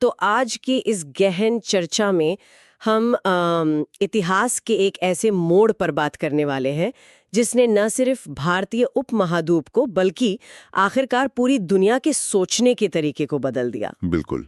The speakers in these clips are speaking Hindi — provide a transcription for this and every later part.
तो आज की इस गहन चर्चा में हम इतिहास के एक ऐसे मोड़ पर बात करने वाले हैं जिसने न सिर्फ भारतीय उपमहाद्वीप को बल्कि आखिरकार पूरी दुनिया के सोचने के तरीके को बदल दिया। बिल्कुल।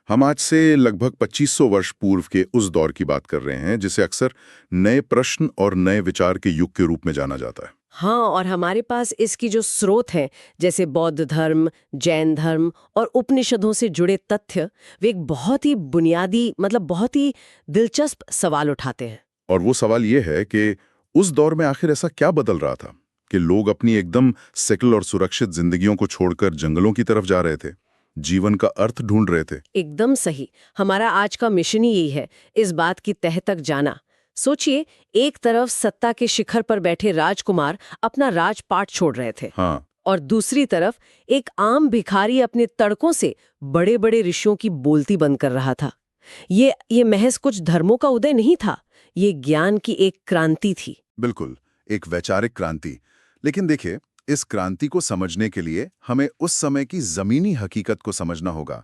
हम आज से लगभग 2500 वर्ष पूर्व के उस दौर की बात कर रहे हैं जिसे अक्सर नए प्रश्न और नए विचार के युग के रूप में जाना जाता है। हाँ, और हमारे पास इसकी जो स्रोत हैं जैसे बौद्ध धर्म, जैन धर्म और उपनिषदों से जुड़े तथ्य, वे एक बहुत ही बुनियादी बहुत ही दिलचस्प सवाल उठाते हैं। और वो सवाल ये है कि उस दौर में आखिर ऐसा क्या बदल रहा था कि लोग अपनी एकदम सेटल और सुरक्षित जिंदगियों को छोड़कर जंगलों की तरफ जा रहे थे, जीवन का अर्थ ढूंढ रहे थे। एकदम सही। हमारा आज का मिशन ही यही है, इस बात की तह तक जाना। सोचिए, एक तरफ सत्ता के शिखर पर बैठे राजकुमार अपना राजपाट छोड़ रहे थे, हाँ, और दूसरी तरफ एक आम भिखारी अपने तड़कों से बड़े बड़े ऋषियों की बोलती बंद कर रहा था। ये महज कुछ धर्मों का उदय नहीं था, ये ज्ञान की एक क्रांति थी। बिल्कुल, एक वैचारिक क्रांति। लेकिन देखिए, इस क्रांति को समझने के लिए हमें उस समय की जमीनी हकीकत को समझना होगा।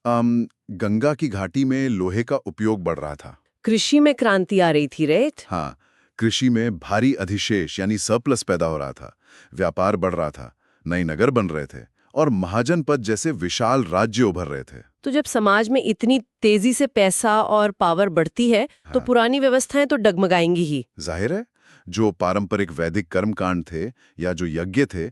गंगा की घाटी में लोहे का उपयोग बढ़ रहा था। कृषि में क्रांति आ रही थी, रेत। हाँ, कृषि में भारी अधिशेष यानी सरप्लस पैदा हो रहा था, व्यापार बढ़ रहा था, नए नगर बन रहे थे और महाजनपद जैसे विशाल राज्य उभर रहे थे। तो जब समाज में इतनी तेजी से पैसा और पावर बढ़ती है, तो हाँ, पुरानी व्यवस्थाएं तो डगमगाएंगी ही। जाहिर है, जो पारंपरिक वैदिक कर्मकांड थे या जो यज्ञ थे,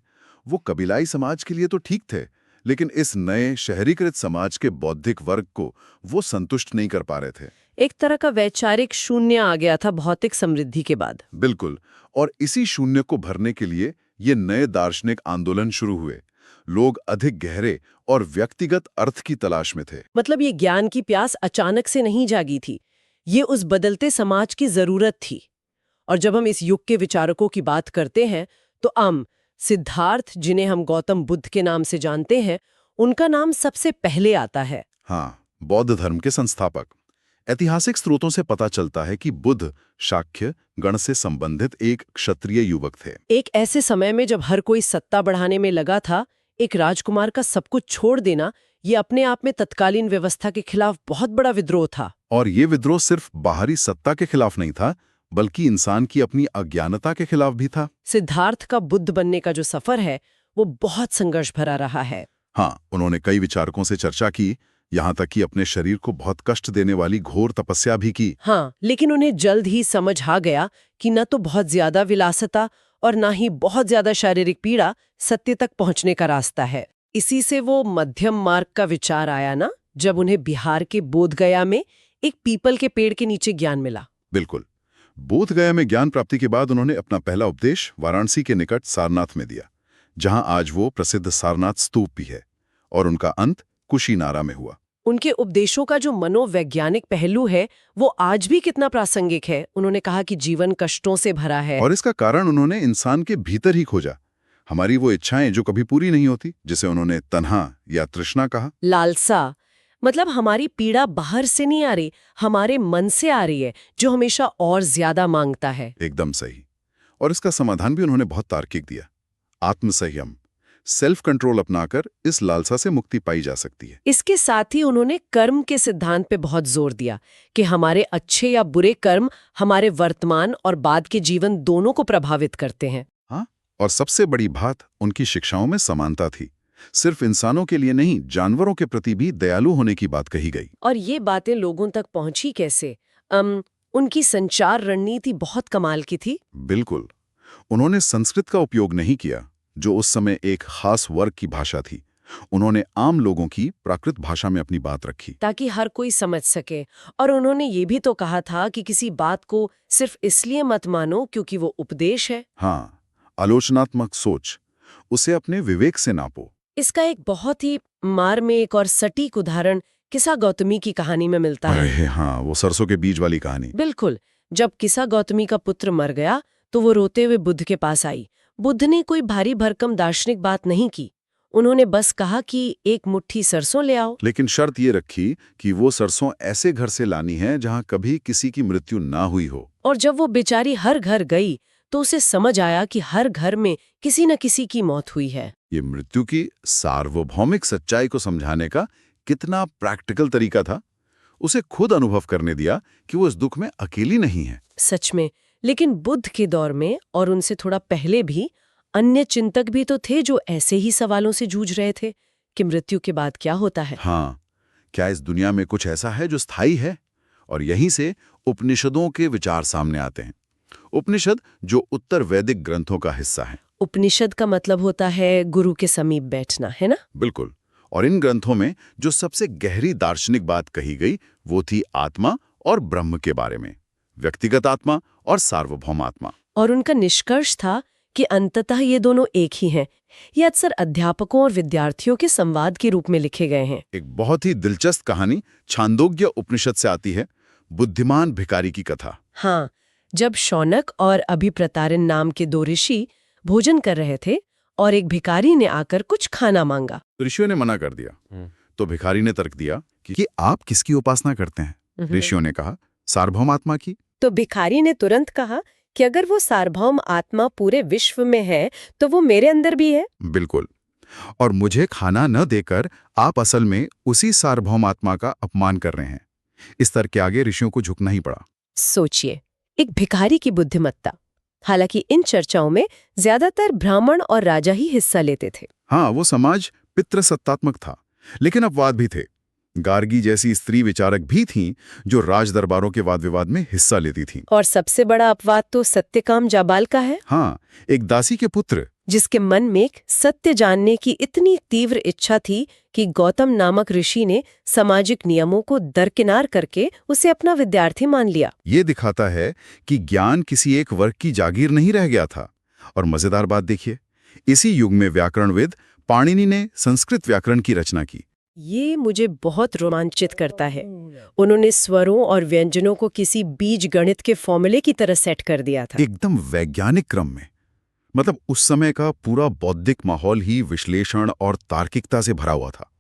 वो कबीलाई समाज के लिए तो ठीक थे, लेकिन इस नए शहरीकृत समाज के बौद्धिक वर्ग को वो संतुष्ट नहीं कर पा रहे थे। एक तरह का वैचारिक शून्य आ गया था भौतिक समृद्धि के बाद। बिल्कुल, और इसी शून्य को भरने के लिए ये नए दार्शनिक आंदोलन शुरू हुए। लोग अधिक गहरे और व्यक्तिगत अर्थ की तलाश में थे। ये ज्ञान की प्यास अचानक से नहीं जागी थी, ये उस बदलते समाज की जरूरत थी। और जब हम इस युग के विचारकों की बात करते हैं तो सिद्धार्थ, जिन्हें हम गौतम बुद्ध के नाम से जानते हैं, उनका नाम सबसे पहले आता है। हाँ, बौद्ध धर्म के संस्थापक। ऐतिहासिक स्रोतों से पता चलता है कि बुद्ध शाक्य गण से संबंधित एक क्षत्रिय युवक थे। एक ऐसे समय में जब हर कोई सत्ता बढ़ाने में लगा था, एक राजकुमार का सब कुछ छोड़ देना, ये अपने आप में तत्कालीन व्यवस्था के खिलाफ बहुत बड़ा विद्रोह था। और ये विद्रोह सिर्फ बाहरी सत्ता के खिलाफ नहीं था, बल्कि इंसान की अपनी अज्ञानता के खिलाफ भी था। सिद्धार्थ का बुद्ध बनने का जो सफर है, वो बहुत संघर्ष भरा रहा है। हाँ, उन्होंने कई विचारकों से चर्चा की, यहाँ तक कि अपने शरीर को बहुत कष्ट देने वाली घोर तपस्या भी की। हाँ, लेकिन उन्हें जल्द ही समझ आ गया कि न तो बहुत ज्यादा विलासिता और ना ही बहुत ज्यादा शारीरिक पीड़ा सत्य तक पहुंचने का रास्ता है। इसी से वो मध्यम मार्ग का विचार आया ना, जब उन्हें बिहार के बोधगया में एक पीपल के पेड़ के नीचे ज्ञान मिला। बिल्कुल, बोधगया में ज्ञान प्राप्ति के बाद उन्होंने अपना पहला उपदेश वाराणसी के निकट सारनाथ में दिया, जहां आज वो प्रसिद्ध सारनाथ स्तूप भी है, और उनका अंत कुशीनारा में हुआ। उनके उपदेशों का जो मनोवैज्ञानिक पहलू है, वो आज भी कितना प्रासंगिक है। उन्होंने कहा कि जीवन कष्टों से भरा है, और इसका कारण उन्होंने इंसान के भीतर ही खोजा। हमारी वो इच्छाएं जो कभी पूरी नहीं होती, जिसे उन्होंने तन्हा या तृष्णा कहा। लालसा। हमारी पीड़ा बाहर से नहीं आ रही, हमारे मन से आ रही है, जो हमेशा और ज्यादा मांगता है। एकदम सही। और इसका समाधान भी उन्होंने बहुत तार्किक दिया। आत्मसंयम, सेल्फ कंट्रोल अपनाकर इस लालसा से मुक्ति पाई जा सकती है। इसके साथ ही उन्होंने कर्म के सिद्धांत पे बहुत जोर दिया कि हमारे अच्छे या बुरे कर्म हमारे वर्तमान और बाद के जीवन दोनों को प्रभावित करते हैं। हाँ, और सबसे बड़ी बात, उनकी शिक्षाओं में समानता थी। सिर्फ इंसानों के लिए नहीं, जानवरों के प्रति भी दयालु होने की बात कही गई। और ये बातें लोगों तक पहुंची कैसे? उनकी संचार रणनीति बहुत कमाल की थी। बिल्कुल, उन्होंने संस्कृत का उपयोग नहीं किया, जो उस समय एक खास वर्ग की भाषा थी। उन्होंने आम लोगों की प्राकृत भाषा में अपनी बात रखी, ताकि हर कोई समझ सके। और उन्होंने ये भी तो कहा था कि किसी बात को सिर्फ इसलिए मत मानो क्योंकि वो उपदेश है। हाँ, आलोचनात्मक सोच, उसे अपने विवेक से नापो। इसका एक बहुत ही मार्मिक और सटीक उदाहरण किस्सा गौतमी की कहानी में मिलता है। अरे हाँ, वो सरसों के बीज वाली कहानी। बिल्कुल। जब किस्सा गौतमी का पुत्र मर गया तो वो रोते हुए बुद्ध के पास आई। बुद्ध ने कोई भारी भरकम दार्शनिक बात नहीं की, उन्होंने बस कहा कि एक मुट्ठी सरसों ले आओ। लेकिन शर्त ये रखी कि वो सरसों ऐसे घर से लानी है जहां कभी किसी की मृत्यु ना हुई हो। और जब वो बेचारी हर घर गई तो उसे समझ आया कि हर घर में किसी न किसी की मौत हुई है। ये मृत्यु की सार्वभौमिक सच्चाई को समझाने का कितना प्रैक्टिकल तरीका था। उसे खुद अनुभव करने दिया कि वो इस दुख में अकेली नहीं है। सच में। लेकिन बुद्ध के दौर में और उनसे थोड़ा पहले भी अन्य चिंतक भी तो थे जो ऐसे ही सवालों से जूझ रहे थे कि मृत्यु के बाद क्या होता है। हाँ, क्या इस दुनिया में कुछ ऐसा है जो स्थायी है? और यहीं से उपनिषदों के विचार सामने आते हैं। उपनिषद जो उत्तर वैदिक ग्रंथों का हिस्सा है। उपनिषद का मतलब होता है गुरु के समीप बैठना, है ना? बिल्कुल। और इन ग्रंथों में जो सबसे गहरी दार्शनिक बात कही गई वो थी आत्मा और ब्रह्म के बारे में, व्यक्तिगत आत्मा और सार्वभौम आत्मा। और उनका निष्कर्ष था कि अंततः ये दोनों एक ही हैं। ये अक्सर अध्यापकों और विद्यार्थियों के संवाद के रूप में लिखे गए हैं। एक बहुत ही दिलचस्प कहानी छांदोग्य उपनिषद से आती है, बुद्धिमान भिखारी की कथा। हाँ, जब शौनक और अभिप्रतारिन नाम के दो ऋषि भोजन कर रहे थे और एक भिखारी ने आकर कुछ खाना मांगा। तो ऋषियों ने मना कर दिया। तो भिखारी ने तर्क दिया कि आप किसकी उपासना करते हैं? ऋषियों ने कहा, सार्वभौम आत्मा की। तो भिखारी ने तुरंत कहा कि अगर वो सार्वभौम आत्मा पूरे विश्व में है तो वो मेरे अंदर भी है। बिल्कुल। और मुझे खाना न देकर आप असल में उसी सार्वभौम आत्मा का अपमान कर रहे हैं। इस तर्क के आगे ऋषियों को झुकना ही पड़ा। सोचिए, एक भिखारी की बुद्धिमत्ता। हालांकि इन चर्चाओं में ज्यादातर ब्राह्मण और राजा ही हिस्सा लेते थे। हाँ, वो समाज पितृसत्तात्मक था, लेकिन अपवाद भी थे। गार्गी जैसी स्त्री विचारक भी थीं जो राज दरबारों के वाद विवाद में हिस्सा लेती थीं। और सबसे बड़ा अपवाद तो सत्यकाम जाबाल का है। हाँ, एक दासी के पुत्र जिसके मन में सत्य जानने की इतनी तीव्र इच्छा थी कि गौतम नामक ऋषि ने सामाजिक नियमों को दरकिनार करके उसे अपना विद्यार्थी मान लिया। ये दिखाता है कि ज्ञान किसी एक वर्ग की जागीर नहीं रह गया था। और मजेदार बात देखिए, इसी युग में व्याकरणविद पाणिनि ने संस्कृत व्याकरण की रचना की। ये मुझे बहुत रोमांचित करता है। उन्होंने स्वरों और व्यंजनों को किसी बीज गणित के फॉर्मूले की तरह सेट कर दिया था। एकदम वैज्ञानिक क्रम में। मतलब उस समय का पूरा बौद्धिक माहौल ही विश्लेषण और तार्किकता से भरा हुआ था।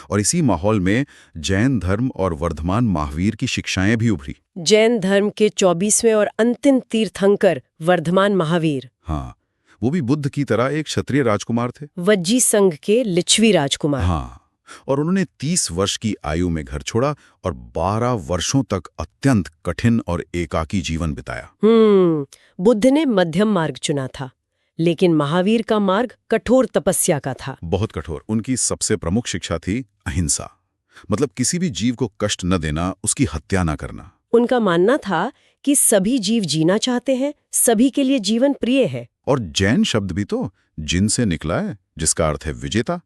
और इसी माहौल में जैन धर्म और वर्धमान महावीर की शिक्षाएं भी उभरी। जैन धर्म के 24वें और अंतिम तीर्थंकर वर्धमान महावीर। हाँ, वो भी बुद्ध की तरह एक क्षत्रिय राजकुमार थे। वज्जी संघ के लिच्छवी राजकुमार। हाँ, और उन्होंने 30 वर्ष की आयु में घर छोड़ा और 12 वर्षों तक अत्यंत कठिन और एकाकी जीवन बिताया। बुद्ध ने मध्यम मार्ग चुना था, लेकिन महावीर का मार्ग कठोर तपस्या का था। बहुत कठोर। उनकी सबसे प्रमुख शिक्षा थी अहिंसा, मतलब किसी भी जीव को कष्ट न देना, उसकी हत्या न करना। उनका मानना था कि सभी जीव जीना चाहते हैं, सभी के लिए जीवन प्रिय है। और जैन शब्द भी तो जिन से निकला है, जिसका अर्थ है विजेता,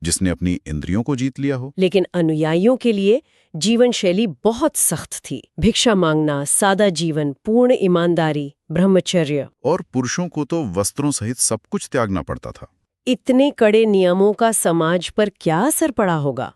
जिसने अपनी इंद्रियों को जीत लिया हो। लेकिन अनुयायियों के लिए जीवन शैली बहुत सख्त थी। भिक्षा मांगना, सादा जीवन, पूर्ण ईमानदारी, ब्रह्मचर्य। और पुरुषों को तो वस्त्रों सहित सब कुछ त्यागना पड़ता था। इतने कड़े नियमों का समाज पर क्या असर पड़ा होगा?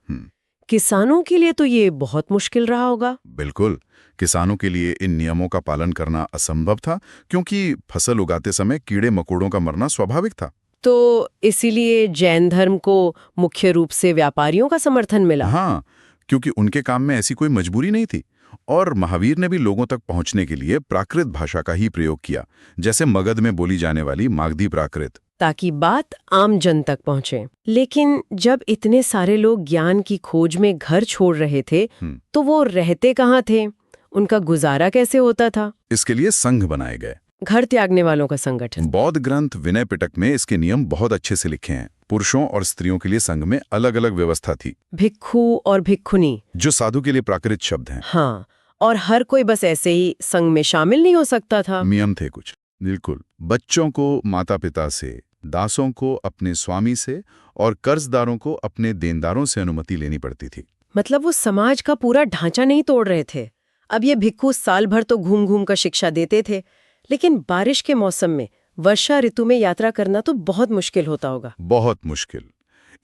किसानों के लिए तो ये बहुत मुश्किल रहा होगा। बिल्कुल। किसानों के लिए इन नियमों का पालन करना असंभव था, क्योंकि फसल उगाते समय कीड़े मकोड़ों का मरना स्वाभाविक था। तो इसीलिए जैन धर्म को मुख्य रूप से व्यापारियों का समर्थन मिला। हाँ, क्योंकि उनके काम में ऐसी कोई मजबूरी नहीं थी। और महावीर ने भी लोगों तक पहुंचने के लिए प्राकृत भाषा का ही प्रयोग किया, जैसे मगध में बोली जाने वाली मागधी प्राकृत, ताकि बात आम जन तक पहुंचे। लेकिन जब इतने सारे लोग ज्ञान की खोज में घर छोड़ रहे थे, तो वो रहते कहाँ थे? उनका गुजारा कैसे होता था? इसके लिए संघ बनाए गए, घर त्यागने वालों का संगठन। बौद्ध ग्रंथ विनय पिटक में इसके नियम बहुत अच्छे से लिखे हैं। पुरुषों और स्त्रियों के लिए संघ में अलग अलग व्यवस्था थी। भिक्खु और भिक्खुनी, जो साधु के लिए प्राकृत शब्द हैं। हाँ, और हर कोई बस ऐसे ही संघ में शामिल नहीं हो सकता था। नियम थे कुछ। बिल्कुल। बच्चों को माता पिता से, दासों को अपने स्वामी से और कर्जदारों को अपने देनदारों से अनुमति लेनी पड़ती थी। मतलब वो समाज का पूरा ढांचा नहीं तोड़ रहे थे। अब ये भिक्खु साल भर तो घूम घूम कर शिक्षा देते थे, लेकिन बारिश के मौसम में, वर्षा ऋतु में यात्रा करना तो बहुत मुश्किल होता होगा। बहुत मुश्किल।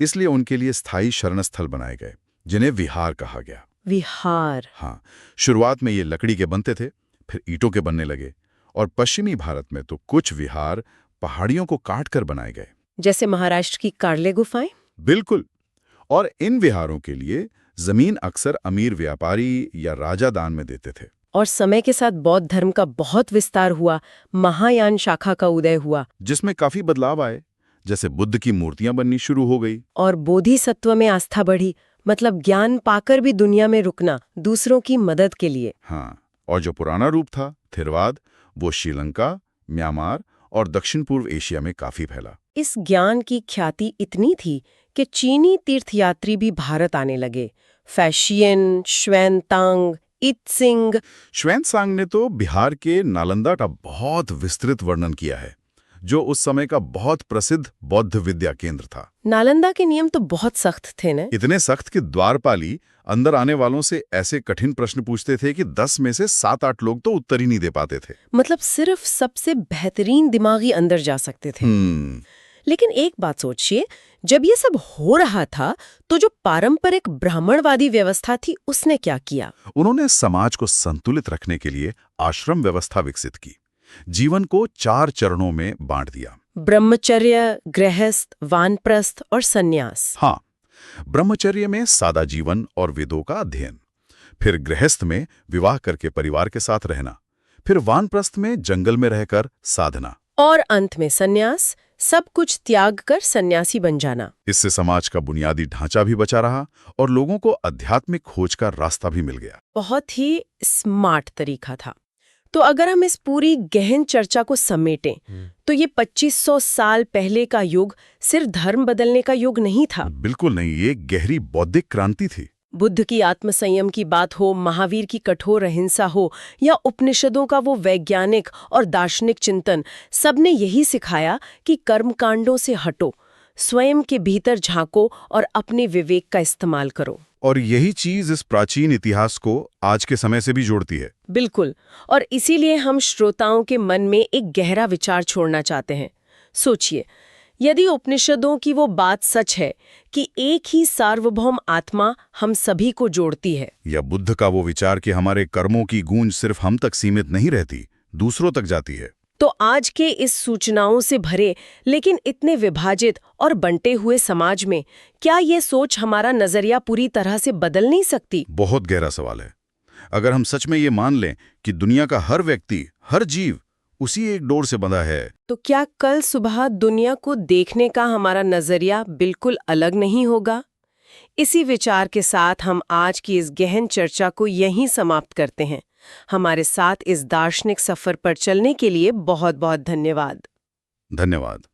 इसलिए उनके लिए स्थायी शरणस्थल बनाए गए, जिन्हें विहार कहा गया। विहार। हाँ, शुरुआत में ये लकड़ी के बनते थे, फिर ईंटों के बनने लगे, और पश्चिमी भारत में तो कुछ विहार पहाड़ियों को काटकर बनाए गए, जैसे महाराष्ट्र की कार्ले गुफाएं। बिल्कुल। और इन विहारों के लिए जमीन अक्सर अमीर व्यापारी या राजा दान में देते थे। और समय के साथ बौद्ध धर्म का बहुत विस्तार हुआ, महायान शाखा का उदय हुआ, जिसमें काफी बदलाव आए, जैसे बुद्ध की मूर्तियां बननी शुरू हो गई और बोधिसत्व में आस्था बढ़ी, मतलब ज्ञान पाकर भी दुनिया में रुकना, दूसरों की मदद के लिए। हाँ, और जो पुराना रूप था थिरवाद, वो श्रीलंका, म्यांमार और दक्षिण पूर्व एशिया में काफी फैला। इस ज्ञान की ख्याति इतनी थी कि चीनी तीर्थयात्री भी भारत आने लगे। फैशियन, श्वेनतांग, इत्सिंग। श्वेनसांग ने तो बिहार के नालंदा का बहुत विस्तृत वर्णन किया है, जो उस समय का बहुत प्रसिद्ध बौद्ध विद्या केंद्र था। नालंदा के नियम तो बहुत सख्त थे न? इतने सख्त कि द्वारपाली अंदर आने वालों से ऐसे कठिन प्रश्न पूछते थे कि 10 में से 7-8 लोग तो उत्तर ही नहीं दे पाते थे। मतलब सिर्फ सबसे बेहतरीन दिमागी अंदर जा सकते थे। लेकिन एक बात सोचिए, जब ये सब हो रहा था तो जो पारंपरिक ब्राह्मणवादी व्यवस्था थी उसने क्या किया? उन्होंने समाज को संतुलित रखने के लिए आश्रम व्यवस्था विकसित की। जीवन को 4 चरणों में बांट दिया। ब्रह्मचर्य, गृहस्थ, वानप्रस्थ और सन्यास। हाँ, ब्रह्मचर्य में सादा जीवन और वेदों का अध्ययन, फिर गृहस्थ में विवाह करके परिवार के साथ रहना, फिर वानप्रस्थ में जंगल में रहकर साधना, और अंत में सन्यास, सब कुछ त्याग कर सन्यासी बन जाना। इससे समाज का बुनियादी ढांचा भी बचा रहा और लोगों को आध्यात्मिक खोज का रास्ता भी मिल गया। बहुत ही स्मार्ट तरीका था। तो अगर हम इस पूरी गहन चर्चा को समेटें तो ये 2500 साल पहले का युग सिर्फ धर्म बदलने का युग नहीं था। बिल्कुल नहीं, ये गहरी बौद्धिक क्रांति थी। बुद्ध की आत्मसंयम की बात हो, महावीर की कठोर अहिंसा हो, या उपनिषदों का वो वैज्ञानिक और दार्शनिक चिंतन, सबने यही सिखाया कि कर्मकांडों से हटो, स्वयं के भीतर झांको और अपने विवेक का इस्तेमाल करो। और यही चीज इस प्राचीन इतिहास को आज के समय से भी जोड़ती है। बिल्कुल, और इसीलिए हम श्रोताओं के मन में एक गहरा विचार छोड़ना चाहते हैं। सोचिए, यदि उपनिषदों की वो बात सच है कि एक ही सार्वभौम आत्मा हम सभी को जोड़ती है, या बुद्ध का वो विचार कि हमारे कर्मों की गूंज सिर्फ हम तक सीमित नहीं रहती, दूसरों तक जाती है, तो आज के इस सूचनाओं से भरे लेकिन इतने विभाजित और बंटे हुए समाज में क्या ये सोच हमारा नजरिया पूरी तरह से बदल नहीं सकती? बहुत गहरा सवाल है। अगर हम सच में ये मान लें कि दुनिया का हर व्यक्ति, हर जीव उसी एक डोर से बंधा है, तो क्या कल सुबह दुनिया को देखने का हमारा नजरिया बिल्कुल अलग नहीं होगा? इसी विचार के साथ हम आज की इस गहन चर्चा को यहीं समाप्त करते हैं। हमारे साथ इस दार्शनिक सफर पर चलने के लिए बहुत बहुत धन्यवाद। धन्यवाद।